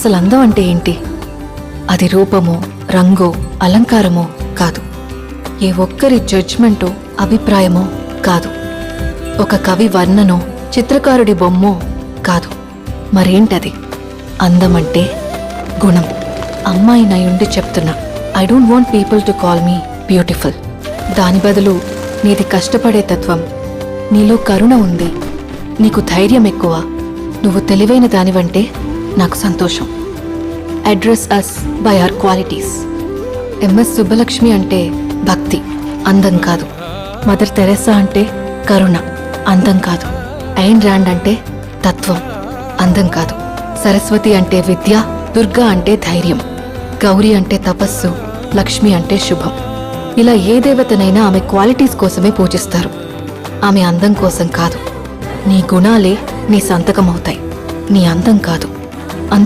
అసలు అందం అంటే ఏంటి? అది రూపమో, రంగో, అలంకారమో కాదు. ఏ ఒక్కరి జడ్జ్మెంటో, అభిప్రాయమో కాదు. ఒక కవి వర్ణనో, చిత్రకారుడి బొమ్మో కాదు. మరేంటది? అందమంటే గుణం. అమ్మాయి నయుండి చెప్తున్నా, I don't want people to call me beautiful. దాని బదులు నీది కష్టపడే తత్వం, నీలో కరుణ ఉంది, నీకు ధైర్యం ఎక్కువ, నువ్వు తెలివైన దానివంటే నాకు సంతోషం. Address us by our qualities. MS Subbulakshmi అంటే భక్తి, అందం కాదు. మదర్ తెరెసా అంటే కరుణ, అందం కాదు. ఐన్ ర్యాండ్ అంటే తత్వం, అందం కాదు. సరస్వతి అంటే విద్య, దుర్గా అంటే ధైర్యం, గౌరీ అంటే తపస్సు, లక్ష్మి అంటే శుభం. ఇలా ఏ దేవతనైనా ఆమె క్వాలిటీస్ కోసమే పూజిస్తారు, ఆమె అందం కోసం కాదు. నీ గుణాలే నీ సంతకమవుతాయి, నీ అందం కాదు.